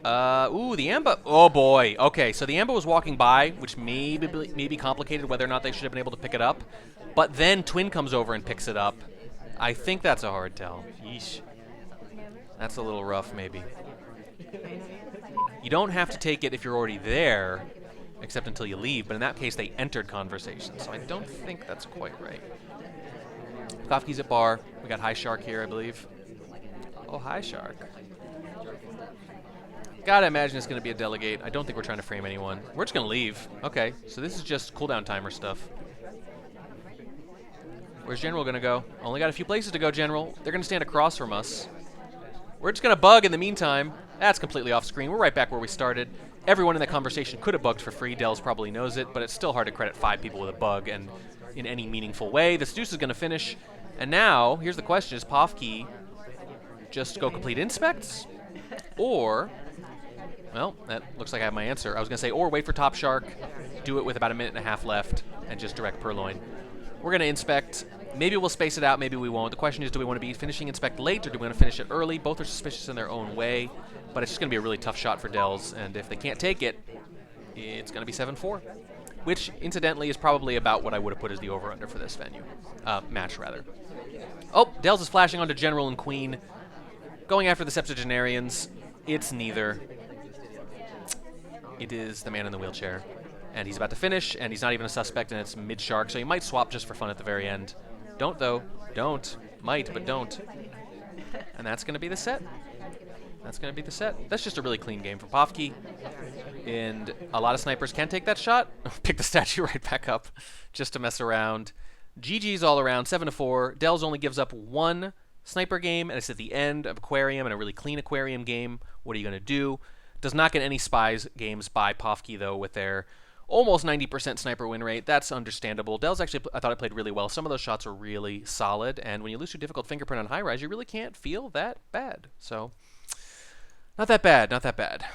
Ooh, the Amba. Oh, boy. Okay, so the Amba was walking by, which may be complicated whether or not they should have been able to pick it up. But then Twin comes over and picks it up. I think that's a hard tell. Yeesh. That's a little rough, maybe. You don't have to take it if you're already there, except until you leave. But in that case, they entered conversation. So I don't think that's quite right. Pofke's at bar. We got High Shark here, I believe. Oh, High Shark. Gotta imagine it's going to be a delegate. I don't think we're trying to frame anyone. We're just going to leave. Okay, so this is just cooldown timer stuff. Where's General going to go? Only got a few places to go, General. They're going to stand across from us. We're just going to bug in the meantime. That's completely off screen. We're right back where we started. Everyone in that conversation could have bugged for free. Dells probably knows it, but it's still hard to credit 5 people with a bug and in any meaningful way. The Seduce is going to finish. And now, here's the question. Is Pofke just go complete inspects? Or, well, that looks like I have my answer. I was going to say, or wait for Top Shark, do it with about a minute and a half left, and just direct Purloin. We're going to inspect. Maybe we'll space it out, maybe we won't. The question is, do we want to be finishing inspect late, or do we want to finish it early? Both are suspicious in their own way, but it's just going to be a really tough shot for Dells, and if they can't take it, it's going to be 7-4, which, incidentally, is probably about what I would have put as the over-under for this venue. Match, rather. Oh, Dells is flashing onto General and Queen, going after the Septuagenarians. It's neither. It is the man in the wheelchair. And he's about to finish, and he's not even a suspect, and it's mid-shark, so he might swap just for fun at the very end. Don't, though. Don't. Might, but don't. And that's going to be the set. That's going to be the set. That's just a really clean game for Pofke. And a lot of snipers can take that shot. Pick the statue right back up just to mess around. GG's all around, 7-4. Dells only gives up 1 sniper game, and it's at the end of Aquarium, and a really clean Aquarium game. What are you going to do? Does not get any spies games by Pofke, though, with their almost 90% sniper win rate. That's understandable. Dells actually, I thought, I played really well. Some of those shots were really solid, and when you lose your difficult fingerprint on high rise, you really can't feel that bad. So, not that bad, not that bad.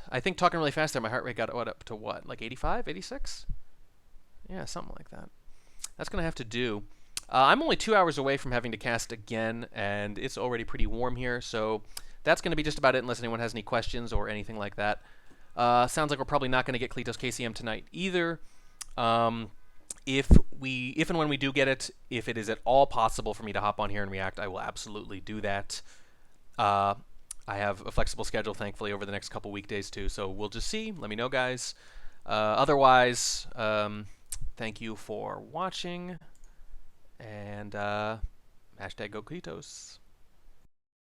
I think talking really fast there, my heart rate got up to what, like 85, 86? Yeah, something like that. That's going to have to do. I'm only 2 hours away from having to cast again, and it's already pretty warm here, so that's going to be just about it unless anyone has any questions or anything like that. Sounds like we're probably not going to get Kletos KCM tonight either. If and when we do get it, if it is at all possible for me to hop on here and react, I will absolutely do that. I have a flexible schedule, thankfully, over the next couple weekdays too, so we'll just see. Let me know, guys. Otherwise, thank you for watching, and hashtag go Kletos.